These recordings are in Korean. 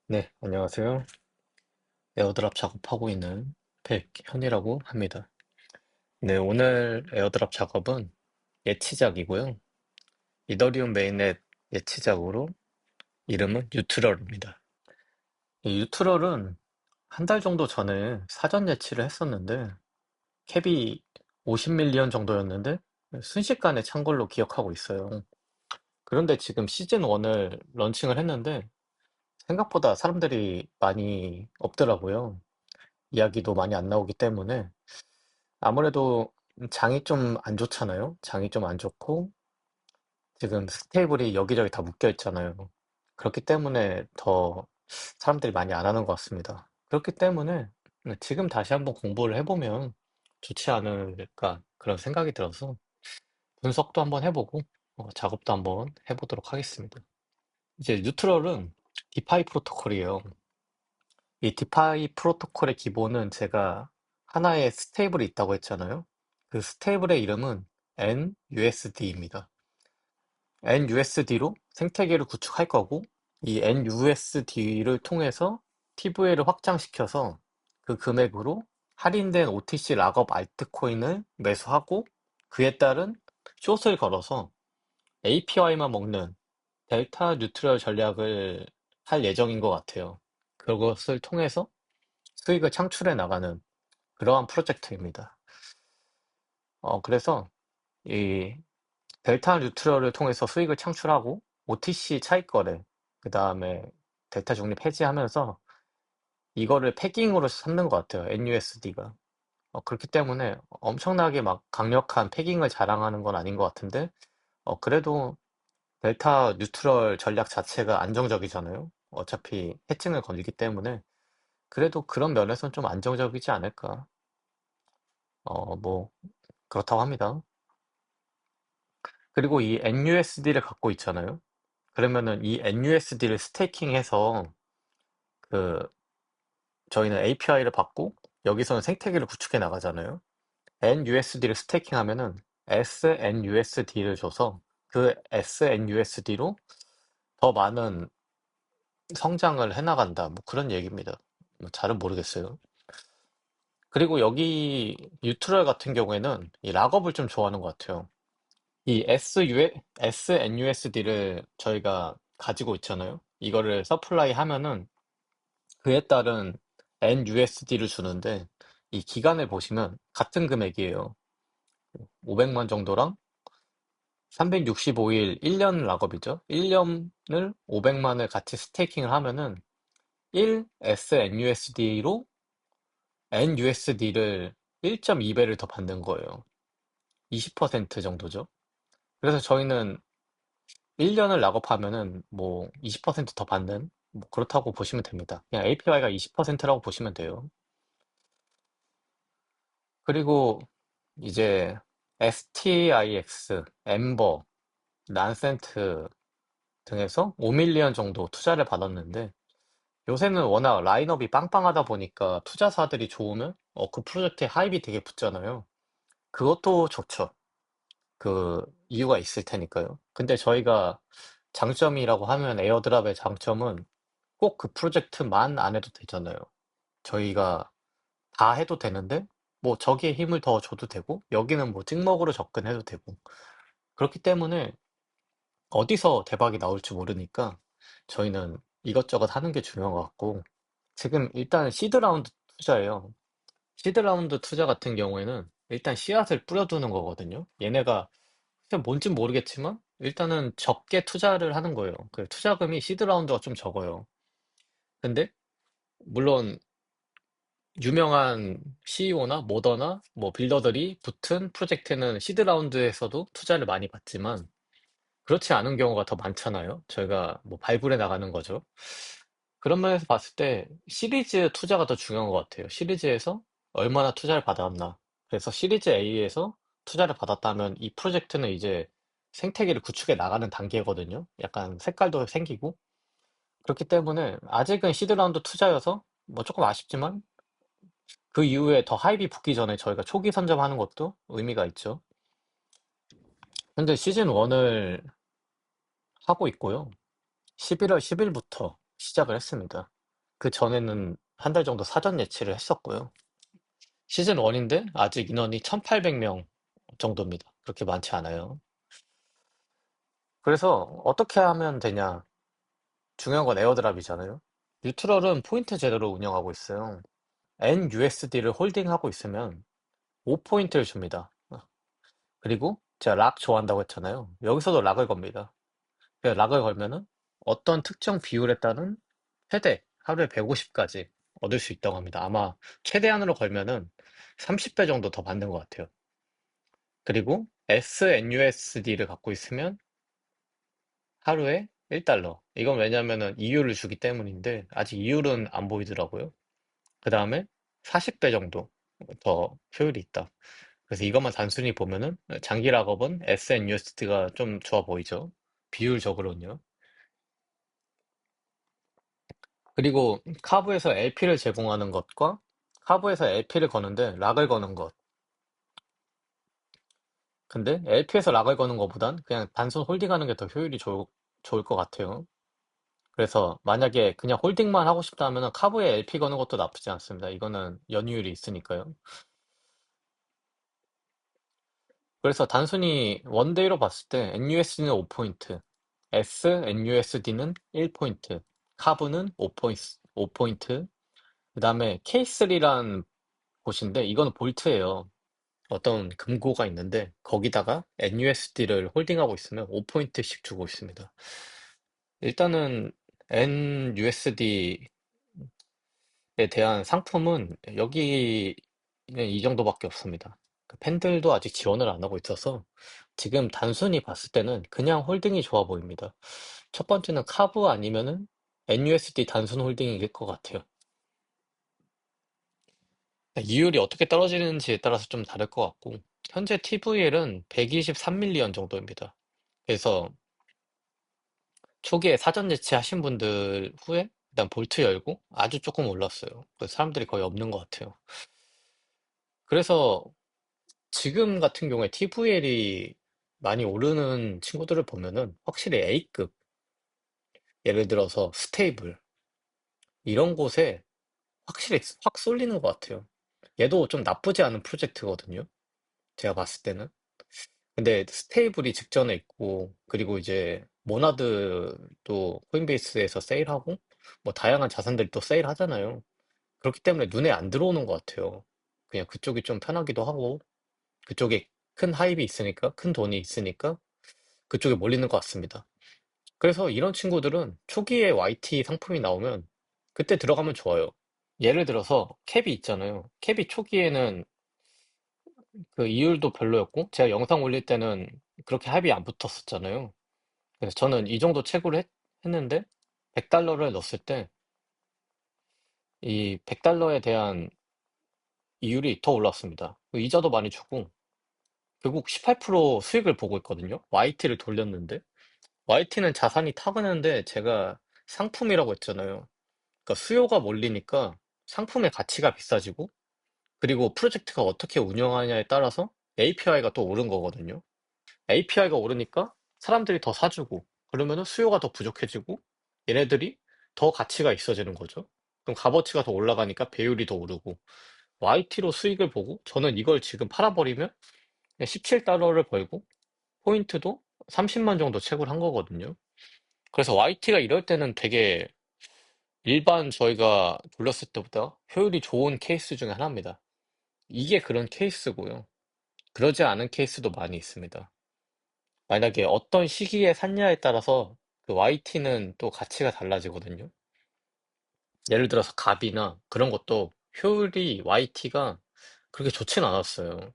네, 안녕하세요. 에어드랍 작업하고 있는 백현이라고 합니다. 네, 오늘 에어드랍 작업은 예치작이고요. 이더리움 메인넷 예치작으로 이름은 유트럴입니다. 이 유트럴은 한 달 정도 전에 사전 예치를 했었는데 캡이 50밀리언 정도였는데 순식간에 찬 걸로 기억하고 있어요. 그런데 지금 시즌 1을 런칭을 했는데 생각보다 사람들이 많이 없더라고요. 이야기도 많이 안 나오기 때문에 아무래도 장이 좀 안 좋잖아요. 장이 좀 안 좋고 지금 스테이블이 여기저기 다 묶여 있잖아요. 그렇기 때문에 더 사람들이 많이 안 하는 것 같습니다. 그렇기 때문에 지금 다시 한번 공부를 해보면 좋지 않을까 그런 생각이 들어서 분석도 한번 해보고 작업도 한번 해보도록 하겠습니다. 이제 뉴트럴은 디파이 프로토콜이에요. 이 디파이 프로토콜의 기본은 제가 하나의 스테이블이 있다고 했잖아요. 그 스테이블의 이름은 NUSD입니다. NUSD로 생태계를 구축할 거고, 이 NUSD를 통해서 TVL을 확장시켜서 그 금액으로 할인된 OTC 락업 알트코인을 매수하고, 그에 따른 숏을 걸어서 API만 먹는 델타 뉴트럴 전략을 할 예정인 것 같아요. 그것을 통해서 수익을 창출해 나가는 그러한 프로젝트입니다. 그래서 이 델타 뉴트럴을 통해서 수익을 창출하고 OTC 차익 거래, 그 다음에 델타 중립 해지하면서 이거를 패깅으로 삼는 것 같아요. NUSD가. 그렇기 때문에 엄청나게 막 강력한 패깅을 자랑하는 건 아닌 것 같은데, 그래도 델타 뉴트럴 전략 자체가 안정적이잖아요. 어차피 해칭을 걸리기 때문에 그래도 그런 면에서는 좀 안정적이지 않을까. 뭐 그렇다고 합니다. 그리고 이 NUSD를 갖고 있잖아요. 그러면은 이 NUSD를 스테이킹해서 그 저희는 API를 받고 여기서는 생태계를 구축해 나가잖아요. NUSD를 스테이킹하면은 SNUSD를 줘서 그 SNUSD로 더 많은 성장을 해나간다. 뭐 그런 얘기입니다. 뭐 잘은 모르겠어요. 그리고 여기 뉴트럴 같은 경우에는 이 락업을 좀 좋아하는 것 같아요. 이 SNUSD를 저희가 가지고 있잖아요. 이거를 서플라이 하면은 그에 따른 NUSD를 주는데 이 기간을 보시면 같은 금액이에요. 500만 정도랑 365일 1년 락업이죠. 1년을 500만을 같이 스테이킹을 하면은 1 SNUSD로 NUSD를 1.2배를 더 받는 거예요. 20% 정도죠. 그래서 저희는 1년을 락업하면은 뭐 20%더 받는 뭐 그렇다고 보시면 됩니다. 그냥 API가 20%라고 보시면 돼요. 그리고 이제 STIX, 엠버, 란센트 등에서 5밀리언 정도 투자를 받았는데 요새는 워낙 라인업이 빵빵하다 보니까 투자사들이 좋으면 그 프로젝트에 하입이 되게 붙잖아요. 그것도 좋죠. 그 이유가 있을 테니까요. 근데 저희가 장점이라고 하면 에어드랍의 장점은 꼭 그 프로젝트만 안 해도 되잖아요. 저희가 다 해도 되는데 뭐 저기에 힘을 더 줘도 되고 여기는 뭐 찍먹으로 접근해도 되고 그렇기 때문에 어디서 대박이 나올지 모르니까 저희는 이것저것 하는 게 중요한 것 같고 지금 일단 시드 라운드 투자예요. 시드 라운드 투자 같은 경우에는 일단 씨앗을 뿌려두는 거거든요. 얘네가 뭔진 모르겠지만 일단은 적게 투자를 하는 거예요. 그 투자금이 시드 라운드가 좀 적어요. 근데 물론 유명한 CEO나 모더나 뭐 빌더들이 붙은 프로젝트는 시드 라운드에서도 투자를 많이 받지만 그렇지 않은 경우가 더 많잖아요. 저희가 뭐 발굴해 나가는 거죠. 그런 면에서 봤을 때 시리즈 투자가 더 중요한 것 같아요. 시리즈에서 얼마나 투자를 받았나. 그래서 시리즈 A에서 투자를 받았다면 이 프로젝트는 이제 생태계를 구축해 나가는 단계거든요. 약간 색깔도 생기고. 그렇기 때문에 아직은 시드 라운드 투자여서 뭐 조금 아쉽지만 그 이후에 더 하이브 붙기 전에 저희가 초기 선점하는 것도 의미가 있죠. 현재 시즌 1을 하고 있고요. 11월 10일부터 시작을 했습니다. 그 전에는 한 달 정도 사전 예치를 했었고요. 시즌 1인데 아직 인원이 1,800명 정도입니다. 그렇게 많지 않아요. 그래서 어떻게 하면 되냐? 중요한 건 에어드랍이잖아요. 뉴트럴은 포인트 제도로 운영하고 있어요. NUSD를 홀딩하고 있으면 5포인트를 줍니다. 그리고 제가 락 좋아한다고 했잖아요. 여기서도 락을 겁니다. 락을 걸면은 어떤 특정 비율에 따른 최대 하루에 150까지 얻을 수 있다고 합니다. 아마 최대한으로 걸면은 30배 정도 더 받는 것 같아요. 그리고 SNUSD를 갖고 있으면 하루에 1달러. 이건 왜냐면은 이율을 주기 때문인데 아직 이율은 안 보이더라고요. 그 다음에 40배 정도 더 효율이 있다. 그래서 이것만 단순히 보면은 장기 락업은 SNUSD가 좀 좋아 보이죠. 비율적으로는요. 그리고 카브에서 LP를 제공하는 것과 카브에서 LP를 거는데 락을 거는 것. 근데 LP에서 락을 거는 것보단 그냥 단순 홀딩하는 게 더 효율이 좋을 것 같아요. 그래서 만약에 그냥 홀딩만 하고 싶다 하면은 카브에 LP 거는 것도 나쁘지 않습니다. 이거는 연이율이 있으니까요. 그래서 단순히 원데이로 봤을 때 NUSD는 5포인트, SNUSD는 1포인트, 카브는 5포인트, 그 다음에 K3란 곳인데 이거는 볼트예요. 어떤 금고가 있는데 거기다가 NUSD를 홀딩하고 있으면 5포인트씩 주고 있습니다. 일단은 NUSD에 대한 상품은 여기는 이 정도밖에 없습니다. 그 팬들도 아직 지원을 안 하고 있어서 지금 단순히 봤을 때는 그냥 홀딩이 좋아 보입니다. 첫 번째는 카브 아니면은 NUSD 단순 홀딩일 것 같아요. 이율이 어떻게 떨어지는지에 따라서 좀 다를 것 같고 현재 TVL은 123밀리언 정도입니다. 그래서 초기에 사전 예치하신 분들 후에 일단 볼트 열고 아주 조금 올랐어요. 그래서 사람들이 거의 없는 것 같아요. 그래서 지금 같은 경우에 TVL이 많이 오르는 친구들을 보면은 확실히 A급, 예를 들어서 스테이블 이런 곳에 확실히 확 쏠리는 것 같아요. 얘도 좀 나쁘지 않은 프로젝트거든요. 제가 봤을 때는. 근데 스테이블이 직전에 있고, 그리고 이제 모나드도 코인베이스에서 세일하고, 뭐 다양한 자산들이 또 세일하잖아요. 그렇기 때문에 눈에 안 들어오는 것 같아요. 그냥 그쪽이 좀 편하기도 하고, 그쪽에 큰 하입이 있으니까, 큰 돈이 있으니까, 그쪽에 몰리는 것 같습니다. 그래서 이런 친구들은 초기에 YT 상품이 나오면, 그때 들어가면 좋아요. 예를 들어서 캡이 있잖아요. 캡이 초기에는 그 이율도 별로였고, 제가 영상 올릴 때는 그렇게 하입이 안 붙었었잖아요. 그래서 저는 이 정도 채굴을 했는데 100달러를 넣었을 때 이 100달러에 대한 이율이 더 올랐습니다. 그 이자도 많이 주고 결국 18% 수익을 보고 있거든요. YT를 돌렸는데 YT는 자산이 타가는데 제가 상품이라고 했잖아요. 그러니까 수요가 몰리니까 상품의 가치가 비싸지고 그리고 프로젝트가 어떻게 운영하냐에 따라서 API가 또 오른 거거든요. API가 오르니까 사람들이 더 사주고 그러면은 수요가 더 부족해지고 얘네들이 더 가치가 있어지는 거죠. 그럼 값어치가 더 올라가니까 배율이 더 오르고 YT로 수익을 보고 저는 이걸 지금 팔아버리면 17달러를 벌고 포인트도 30만 정도 채굴 한 거거든요. 그래서 YT가 이럴 때는 되게 일반 저희가 돌렸을 때보다 효율이 좋은 케이스 중에 하나입니다. 이게 그런 케이스고요. 그러지 않은 케이스도 많이 있습니다. 만약에 어떤 시기에 샀냐에 따라서 그 YT는 또 가치가 달라지거든요. 예를 들어서 갑이나 그런 것도 효율이 YT가 그렇게 좋진 않았어요.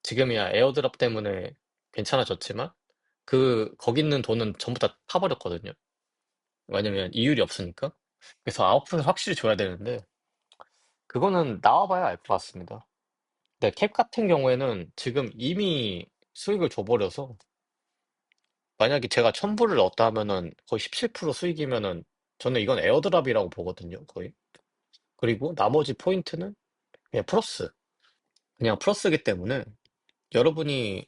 지금이야 에어드랍 때문에 괜찮아졌지만 거기 있는 돈은 전부 다 타버렸거든요. 왜냐면 이율이 없으니까. 그래서 아웃풋을 확실히 줘야 되는데 그거는 나와봐야 알 것 같습니다. 근데 캡 같은 경우에는 지금 이미 수익을 줘버려서 만약에 제가 1000불을 넣었다 하면은 거의 17% 수익이면은 저는 이건 에어드랍이라고 보거든요, 거의. 그리고 나머지 포인트는 그냥 플러스. 그냥 플러스이기 때문에 여러분이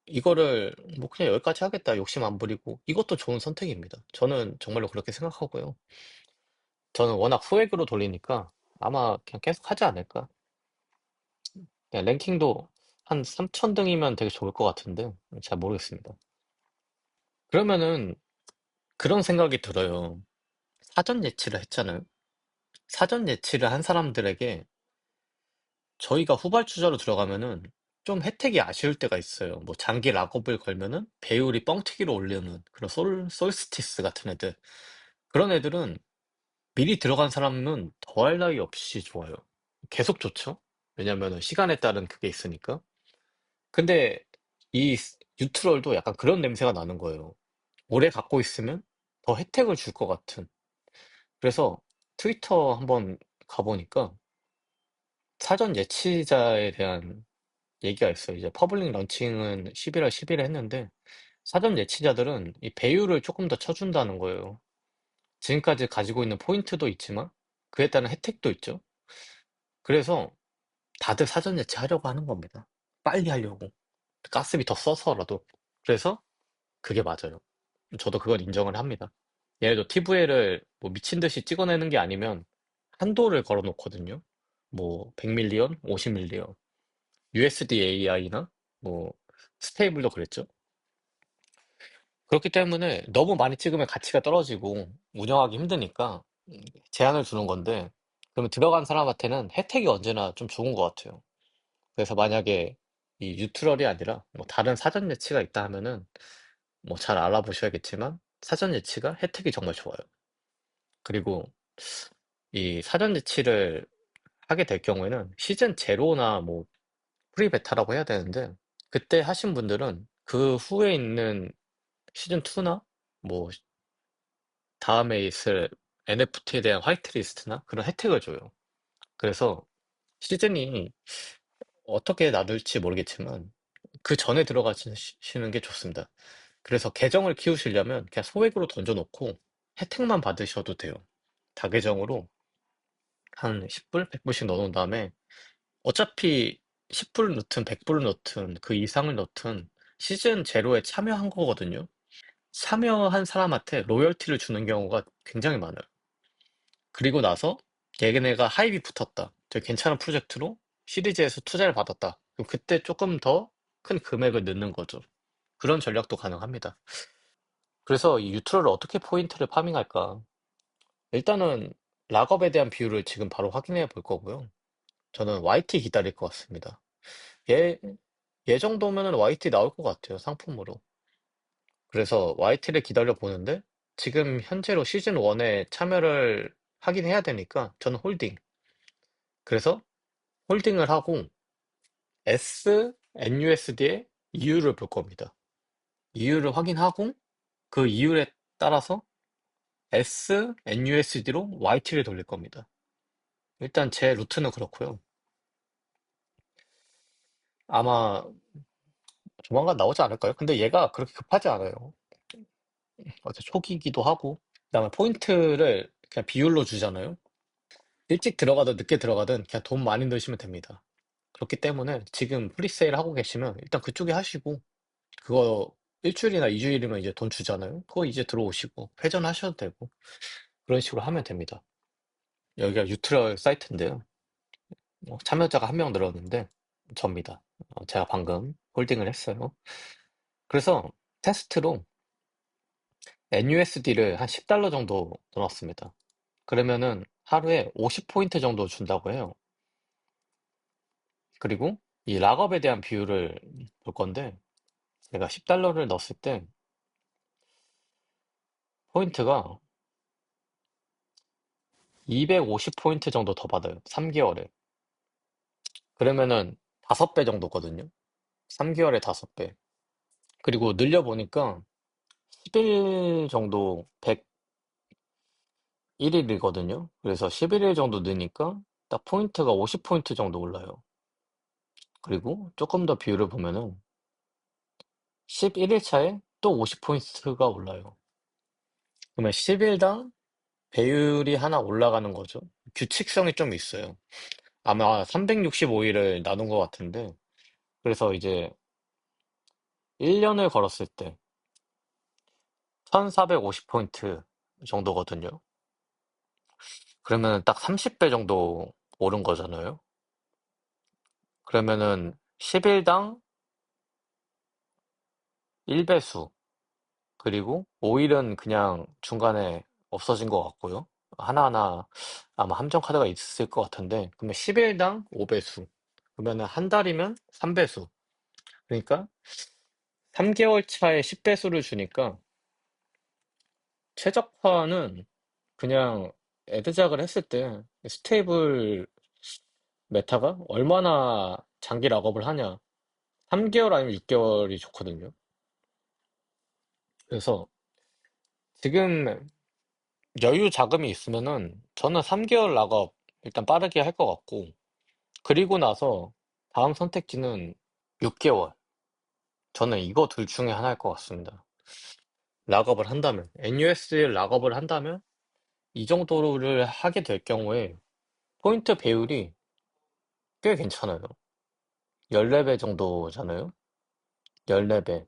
이거를 뭐 그냥 여기까지 하겠다 욕심 안 부리고 이것도 좋은 선택입니다. 저는 정말로 그렇게 생각하고요. 저는 워낙 소액으로 돌리니까 아마 그냥 계속 하지 않을까. 그냥 랭킹도 한 3,000등이면 되게 좋을 것 같은데 잘 모르겠습니다. 그러면은 그런 생각이 들어요. 사전 예치를 했잖아요. 사전 예치를 한 사람들에게 저희가 후발주자로 들어가면은 좀 혜택이 아쉬울 때가 있어요. 뭐 장기 락업을 걸면은 배율이 뻥튀기로 올리는 그런 솔스티스 같은 애들. 그런 애들은 미리 들어간 사람은 더할 나위 없이 좋아요. 계속 좋죠. 왜냐면은 시간에 따른 그게 있으니까. 근데 이 뉴트럴도 약간 그런 냄새가 나는 거예요. 오래 갖고 있으면 더 혜택을 줄 것 같은. 그래서 트위터 한번 가보니까 사전 예치자에 대한 얘기가 있어요. 이제 퍼블릭 런칭은 11월 10일에 했는데 사전 예치자들은 이 배율을 조금 더 쳐준다는 거예요. 지금까지 가지고 있는 포인트도 있지만 그에 따른 혜택도 있죠. 그래서 다들 사전 예치하려고 하는 겁니다. 빨리 하려고. 가스비 더 써서라도. 그래서 그게 맞아요. 저도 그건 인정을 합니다. 예를 들어 TVL을 뭐 미친 듯이 찍어내는 게 아니면 한도를 걸어 놓거든요. 뭐 100밀리언, 50밀리언. USD AI나 뭐 스테이블도 그랬죠. 그렇기 때문에 너무 많이 찍으면 가치가 떨어지고 운영하기 힘드니까 제한을 두는 건데 그러면 들어간 사람한테는 혜택이 언제나 좀 좋은 것 같아요. 그래서 만약에 이 뉴트럴이 아니라 뭐 다른 사전 예치가 있다 하면은 뭐 잘 알아보셔야겠지만 사전 예치가 혜택이 정말 좋아요. 그리고 이 사전 예치를 하게 될 경우에는 시즌 제로나 뭐 프리베타라고 해야 되는데 그때 하신 분들은 그 후에 있는 시즌 2나 뭐 다음에 있을 NFT에 대한 화이트리스트나 그런 혜택을 줘요. 그래서 시즌이 어떻게 나눌지 모르겠지만 그 전에 들어가시는 게 좋습니다. 그래서 계정을 키우시려면 그냥 소액으로 던져놓고 혜택만 받으셔도 돼요. 다계정으로 한 10불, 100불씩 넣어놓은 다음에 어차피 10불 넣든 100불 넣든 그 이상을 넣든 시즌 제로에 참여한 거거든요. 참여한 사람한테 로열티를 주는 경우가 굉장히 많아요. 그리고 나서 얘네가 하입이 붙었다. 되게 괜찮은 프로젝트로 시리즈에서 투자를 받았다. 그럼 그때 조금 더 큰 금액을 넣는 거죠. 그런 전략도 가능합니다. 그래서 이 유트로를 어떻게 포인트를 파밍할까? 일단은 락업에 대한 비율을 지금 바로 확인해 볼 거고요. 저는 YT 기다릴 것 같습니다. 얘, 얘 정도면은 YT 나올 것 같아요, 상품으로. 그래서 YT를 기다려 보는데 지금 현재로 시즌 1에 참여를 하긴 해야 되니까 저는 홀딩. 그래서 홀딩을 하고 NUSD의 이율을 볼 겁니다. 이율을 확인하고 그 이율에 따라서 NUSD로 YT를 돌릴 겁니다. 일단 제 루트는 그렇고요. 아마 조만간 나오지 않을까요? 근데 얘가 그렇게 급하지 않아요. 어제 초기이기도 하고 그다음에 포인트를 그냥 비율로 주잖아요. 일찍 들어가든 늦게 들어가든 그냥 돈 많이 넣으시면 됩니다. 그렇기 때문에 지금 프리세일 하고 계시면 일단 그쪽에 하시고 그거 일주일이나 이주일이면 이제 돈 주잖아요. 그거 이제 들어오시고 회전하셔도 되고 그런 식으로 하면 됩니다. 여기가 유트럴 사이트인데요. 참여자가 한 명 늘었는데 접니다. 제가 방금 홀딩을 했어요. 그래서 테스트로 NUSD를 한 10달러 정도 넣어놨습니다. 그러면은 하루에 50포인트 정도 준다고 해요. 그리고 이 락업에 대한 비율을 볼 건데 제가 10달러를 넣었을 때 포인트가 250포인트 정도 더 받아요. 3개월에. 그러면은 5배 정도거든요. 3개월에 5배. 그리고 늘려보니까 10일 정도 101일이거든요. 그래서 11일 정도 넣으니까 딱 포인트가 50포인트 정도 올라요. 그리고 조금 더 비율을 보면은 11일 차에 또 50포인트가 올라요. 그러면 10일당 배율이 하나 올라가는 거죠. 규칙성이 좀 있어요. 아마 365일을 나눈 것 같은데, 그래서 이제 1년을 걸었을 때 1450포인트 정도거든요. 그러면 딱 30배 정도 오른 거잖아요. 그러면은 10일당 1배수, 그리고 5일은 그냥 중간에 없어진 것 같고요. 하나하나 아마 함정 카드가 있을 것 같은데, 그러면 10일당 5배수. 그러면은 한 달이면 3배수. 그러니까 3개월 차에 10배수를 주니까 최적화는 그냥 애드작을 했을 때 스테이블 메타가 얼마나 장기 락업을 하냐. 3개월 아니면 6개월이 좋거든요. 그래서 지금 여유 자금이 있으면은 저는 3개월 락업 일단 빠르게 할 것 같고, 그리고 나서 다음 선택지는 6개월. 저는 이거 둘 중에 하나일 것 같습니다. 락업을 한다면, NUSL 락업을 한다면 이 정도를 하게 될 경우에 포인트 배율이 꽤 괜찮아요. 14배 정도잖아요. 14배.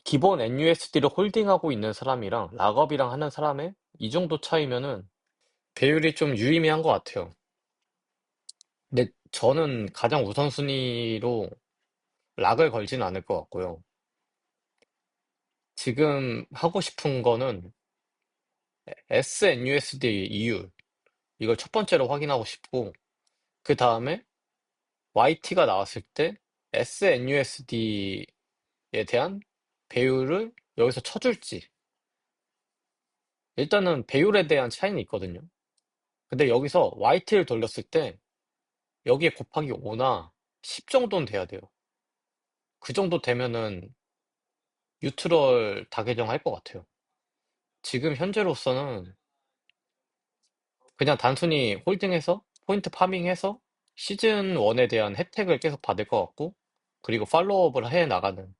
기본 NUSD를 홀딩하고 있는 사람이랑 락업이랑 하는 사람의 이 정도 차이면은 배율이 좀 유의미한 것 같아요. 근데 저는 가장 우선순위로 락을 걸지는 않을 것 같고요. 지금 하고 싶은 거는 SNUSD 이율, 이걸 첫 번째로 확인하고 싶고, 그 다음에 YT가 나왔을 때 SNUSD에 대한 배율을 여기서 쳐줄지. 일단은 배율에 대한 차이는 있거든요. 근데 여기서 YT를 돌렸을 때 여기에 곱하기 5나 10 정도는 돼야 돼요. 그 정도 되면은 뉴트럴 다계정할 것 같아요. 지금 현재로서는 그냥 단순히 홀딩해서 포인트 파밍해서 시즌 1에 대한 혜택을 계속 받을 것 같고, 그리고 팔로우업을 해 나가는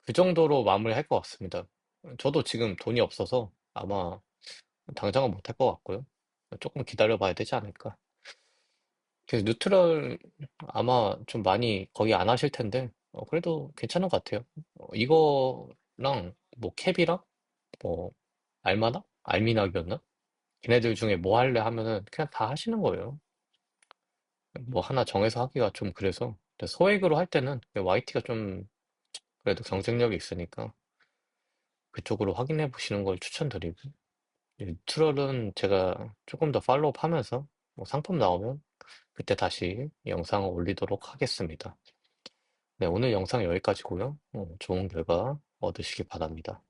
그 정도로 마무리할 것 같습니다. 저도 지금 돈이 없어서 아마 당장은 못할 것 같고요. 조금 기다려 봐야 되지 않을까. 그래서 뉴트럴 아마 좀 많이 거의 안 하실 텐데, 그래도 괜찮은 것 같아요. 이거랑 뭐 캡이랑 뭐 알마나? 알미나기였나? 걔네들 중에 뭐 할래 하면은 그냥 다 하시는 거예요. 뭐 하나 정해서 하기가 좀 그래서. 근데 소액으로 할 때는 YT가 좀 그래도 경쟁력이 있으니까 그쪽으로 확인해 보시는 걸 추천드리고, 뉴트럴은 제가 조금 더 팔로우업 하면서 뭐 상품 나오면 그때 다시 영상을 올리도록 하겠습니다. 네, 오늘 영상 여기까지고요. 좋은 결과 얻으시기 바랍니다.